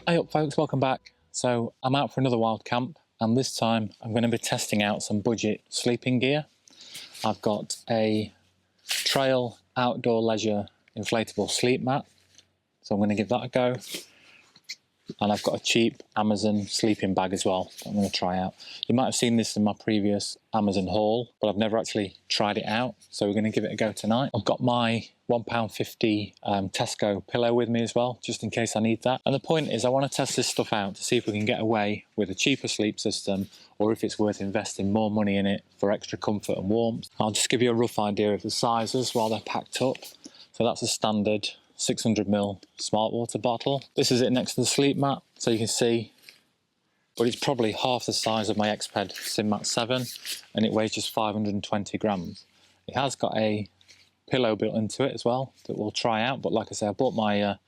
Hey up folks, welcome back. So I'm out for another wild camp, and this time I'm going to be testing out some budget sleeping gear. I've got a trail outdoor leisure inflatable sleep mat, so I'm going to give that a go. And I've got a cheap Amazon sleeping bag as well that I'm going to try out. You might have seen this in my previous Amazon haul, but I've never actually tried it out, so we're going to give it a go tonight. I've got my £1.50 Tesco pillow with me as well, just in case I need that. And the point is I want to test this stuff out to see if we can get away with a cheaper sleep system, or if it's worth investing more money in it for extra comfort and warmth. I'll just give you a rough idea of the sizes while they're packed up. So that's a standard 600ml smart water bottle. This is it next to the sleep mat, so you can see, but it's probably half the size of my Expet Synmat 7, and it weighs just 520 grams. It has got a pillow built into it as well that we'll try out, but like I say, I bought my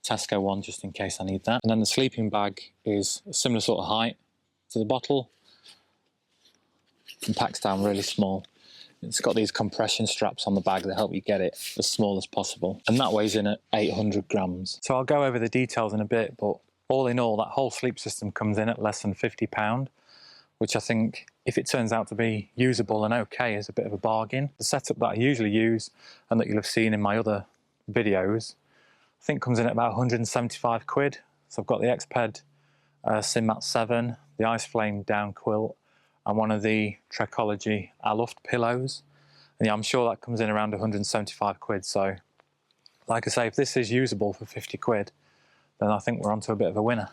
Tesco one just in case I need that. And then the sleeping bag is a similar sort of height to the bottle and packs down really small. It's got these compression straps on the bag that help you get it as small as possible. And that weighs in at 800 grams. So I'll go over the details in a bit, but all in all, that whole sleep system comes in at less than £50, which I think, if it turns out to be usable and okay, is a bit of a bargain. The setup that I usually use, and that you'll have seen in my other videos, I think comes in at about 175 quid. So I've got the Expet Synmat 7, the Ice Flame down quilt, and one of the Trekology Aluft pillows. And yeah, I'm sure that comes in around 175 quid. So like I say, if this is usable for 50 quid, then I think we're onto a bit of a winner.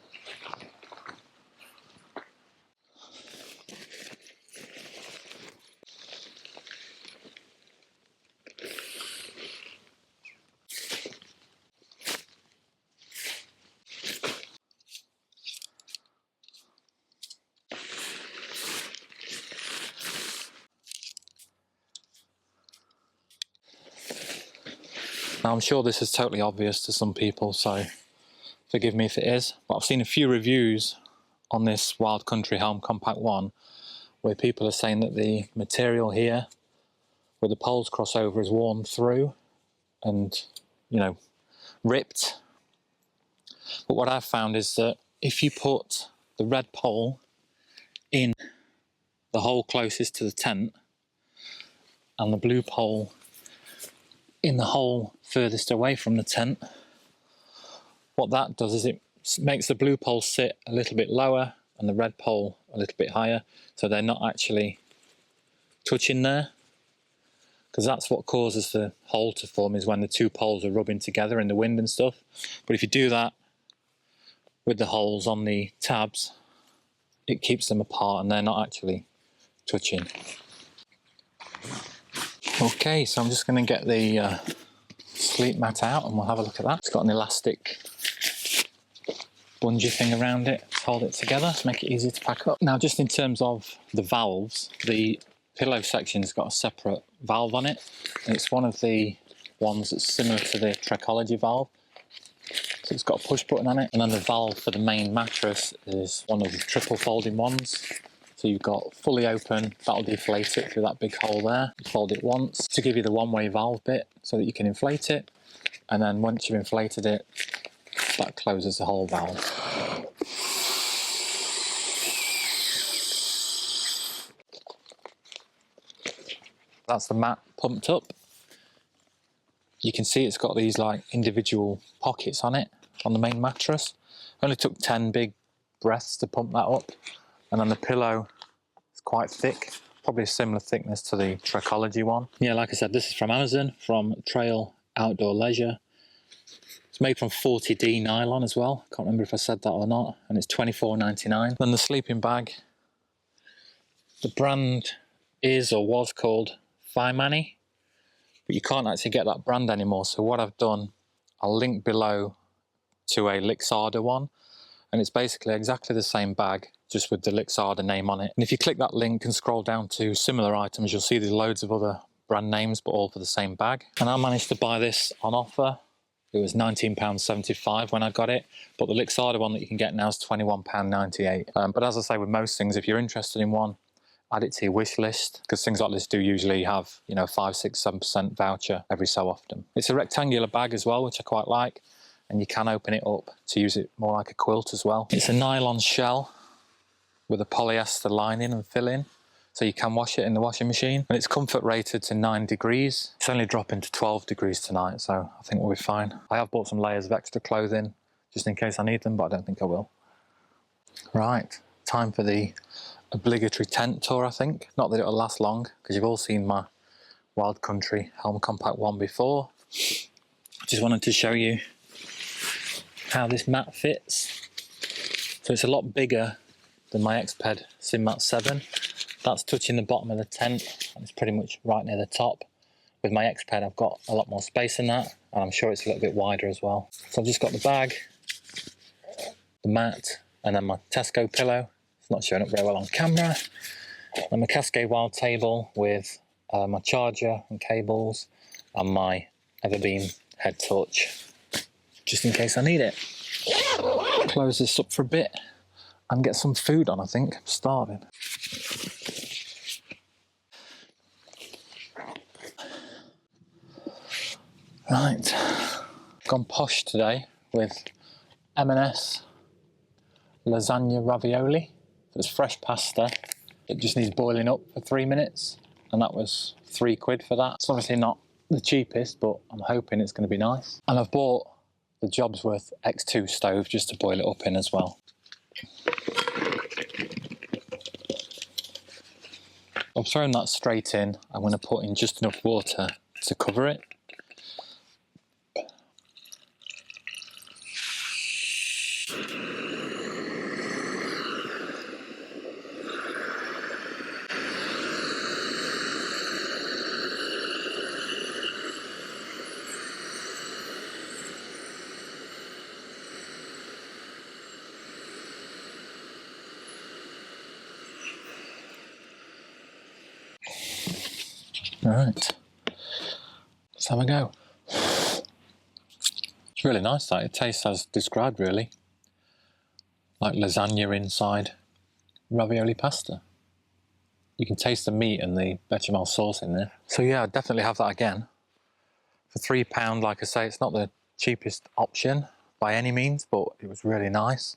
Now I'm sure this is totally obvious to some people, so forgive me if it is, but I've seen a few reviews on this Wild Country Home Compact 1 where people are saying that the material here where the poles cross over is worn through and, you know, ripped. But what I've found is that if you put the red pole in the hole closest to the tent and the blue pole in the hole furthest away from the tent, what that does is it makes the blue pole sit a little bit lower and the red pole a little bit higher, so they're not actually touching there, because that's what causes the hole to form, is when the two poles are rubbing together in the wind and stuff. But if you do that with the holes on the tabs, it keeps them apart and they're not actually touching. Okay, so I'm just going to get the sleep mat out and we'll have a look at that. It's got an elastic bungee thing around it to hold it together to make it easy to pack up. Now, just in terms of the valves, the pillow section's got a separate valve on it, and it's one of the ones that's similar to the Trekology valve. So it's got a push button on it, and then the valve for the main mattress is one of the triple folding ones. So you've got fully open, that'll deflate it through that big hole there. You fold it once to give you the one-way valve bit so that you can inflate it, and then once you've inflated it, that closes the whole valve. That's the mat pumped up. You can see it's got these like individual pockets on it on the main mattress. Only took 10 big breaths to pump that up. And then the pillow is quite thick, probably a similar thickness to the Trekology one. Yeah, like I said, this is from Amazon, from Trail Outdoor Leisure. It's made from 40D nylon as well. Can't remember if I said that or not. And it's £24.99. Then the sleeping bag The brand is or was called Fimani, but you can't actually get that brand anymore. So what I've done, I'll link below to a Lixada one, and it's basically exactly the same bag, just with the Lixada name on it. And if you click that link and scroll down to similar items, you'll see there's loads of other brand names, but all for the same bag. And I managed to buy this on offer. It was £19.75 when I got it, but the Lixada one that you can get now is £21.98. But as I say, with most things, if you're interested in one, add it to your wish list, because things like this do usually have, 5, 6, 7% voucher every so often. It's a rectangular bag as well, which I quite like, and you can open it up to use it more like a quilt as well. It's a nylon shell with a polyester lining and filling, so you can wash it in the washing machine, and it's comfort rated to 9 degrees. It's only dropping to 12 degrees tonight, so I think we'll be fine. I have bought some layers of extra clothing just in case I need them, but I don't think I will. Right, time for the obligatory tent tour, I think. Not that it'll last long, because you've all seen my Wild Country Helm Compact one before. Just wanted to show you how this mat fits. So it's a lot bigger than my Expet Synmat 7. That's touching the bottom of the tent, and it's pretty much right near the top. With my Expet, I've got a lot more space than that, and I'm sure it's a little bit wider as well. So I've just got the bag, the mat, and then my Tesco pillow. It's not showing up very well on camera. And my Cascade Wild table with my charger and cables, and my Everbeam head torch, just in case I need it. Close this up for a bit and get some food on, I think. I'm starving. Right, gone posh today with M&S lasagna ravioli. It's fresh pasta. It just needs boiling up for 3 minutes, and that was £3 for that. It's obviously not the cheapest, but I'm hoping it's going to be nice. And I've bought the Jobsworth X2 stove just to boil it up in as well. I've thrown that straight in. I'm going to put in just enough water to cover it. Right, let's have a go. It's really nice, that. It tastes as described, really. Like lasagna inside ravioli pasta. You can taste the meat and the bechamel sauce in there. So yeah, I'd definitely have that again. For £3, like I say, it's not the cheapest option by any means, but it was really nice.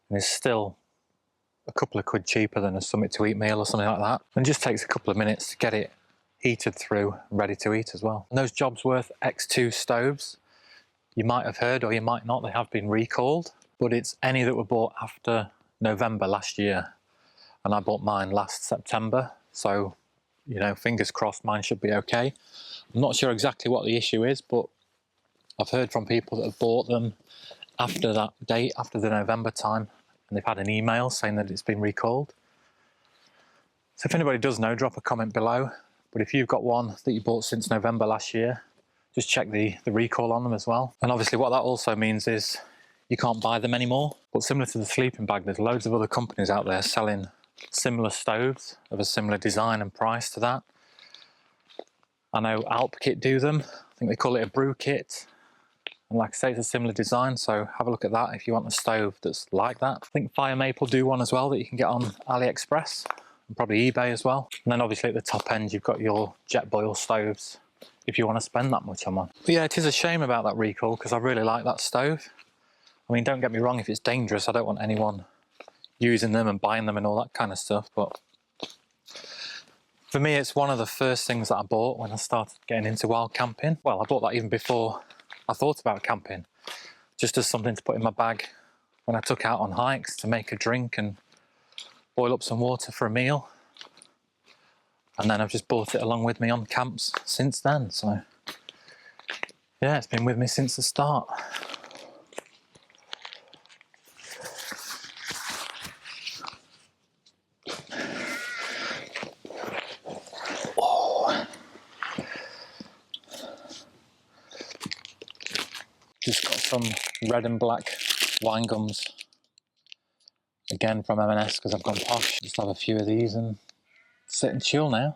And it's still a couple of quid cheaper than a Something to Eat meal or something like that. And it just takes a couple of minutes to get it heated through, ready to eat as well. And those Jobsworth X2 stoves, you might have heard or you might not, they have been recalled, but it's any that were bought after November last year. And I bought mine last September, so, fingers crossed mine should be okay. I'm not sure exactly what the issue is, but I've heard from people that have bought them after that date, after the November time, and they've had an email saying that it's been recalled. So if anybody does know, drop a comment below. But if you've got one that you bought since November last year, just check the recall on them as well. And obviously what that also means is you can't buy them anymore. But similar to the sleeping bag, there's loads of other companies out there selling similar stoves of a similar design and price to that. I know Alp Kit do them. I think they call it a brew kit. And like I say, it's a similar design, so have a look at that if you want a stove that's like that. I think Fire Maple do one as well that you can get on AliExpress. And probably eBay as well. And then obviously at the top end you've got your Jetboil stoves if you want to spend that much on one. But yeah, it is a shame about that recall because I really like that stove. I mean, don't get me wrong, if it's dangerous, I don't want anyone using them and buying them and all that kind of stuff, but for me it's one of the first things that I bought when I started getting into wild camping. Well, I bought that even before I thought about camping, just as something to put in my bag when I took out on hikes to make a drink and boil up some water for a meal, and then I've just brought it along with me on camps since then. So yeah, it's been with me since the start. Just got some red and black wine gums. Again from M&S because I've gone posh. Just have a few of these and sit and chill now.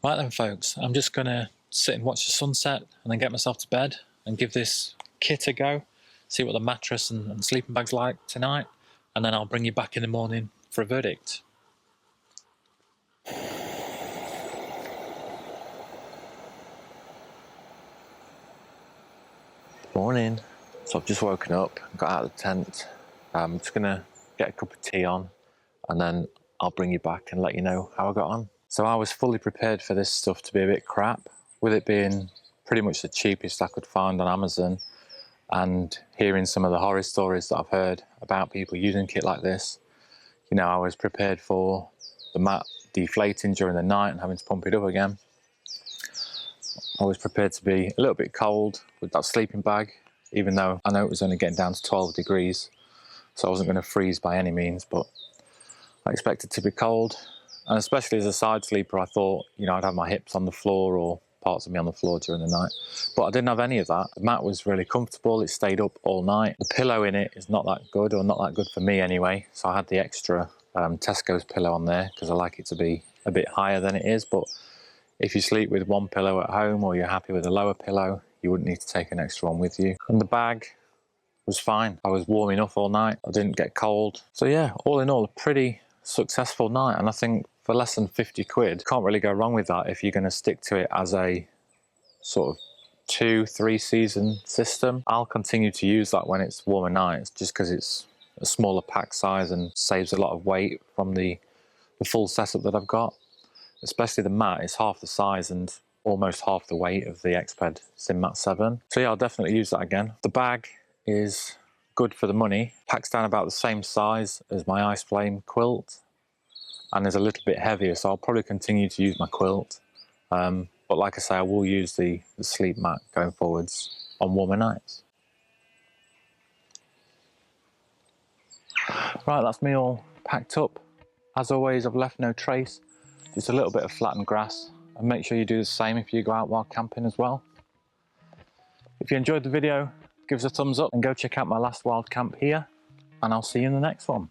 Right then folks, I'm just going to sit and watch the sunset and then get myself to bed and give this kit a go. See what the mattress and sleeping bag's like tonight. And then I'll bring you back in the morning for a verdict. Morning. So I've just woken up, got out of the tent. I'm just gonna get a cup of tea on and then I'll bring you back and let you know how I got on. So I was fully prepared for this stuff to be a bit crap, with it being pretty much the cheapest I could find on Amazon, and hearing some of the horror stories that I've heard about people using kit like this. You know, I was prepared for the mat deflating during the night and having to pump it up again. I was prepared to be a little bit cold with that sleeping bag, even though I know it was only getting down to 12 degrees, so I wasn't going to freeze by any means, but I expected to be cold. And especially as a side sleeper, I thought, you know, I'd have my hips on the floor or parts of me on the floor during the night, but I didn't have any of that. The mat was really comfortable, it stayed up all night. The pillow in it is not that good, or not that good for me anyway, so I had the extra Tesco's pillow on there because I like it to be a bit higher than it is. But if you sleep with one pillow at home, or you're happy with a lower pillow, you wouldn't need to take an extra one with you. And the bag was fine. I was warm enough all night, I didn't get cold. So yeah, all in all, a pretty successful night. And I think for less than 50 quid, can't really go wrong with that if you're going to stick to it as a sort of 2-3 season system. I'll continue to use that when it's warmer nights, just because it's a smaller pack size and saves a lot of weight from the full setup that I've got. Especially the mat is half the size and almost half the weight of the Expet Synmat 7. So yeah, I'll definitely use that again. The bag is good for the money. Packs down about the same size as my Ice Flame quilt and is a little bit heavier, so I'll probably continue to use my quilt. But like I say, I will use the sleep mat going forwards on warmer nights. Right, that's me all packed up. As always, I've left no trace, just a little bit of flattened grass, and make sure you do the same if you go out while camping as well. If you enjoyed the video, give us a thumbs up and go check out my last wild camp here, and I'll see you in the next one.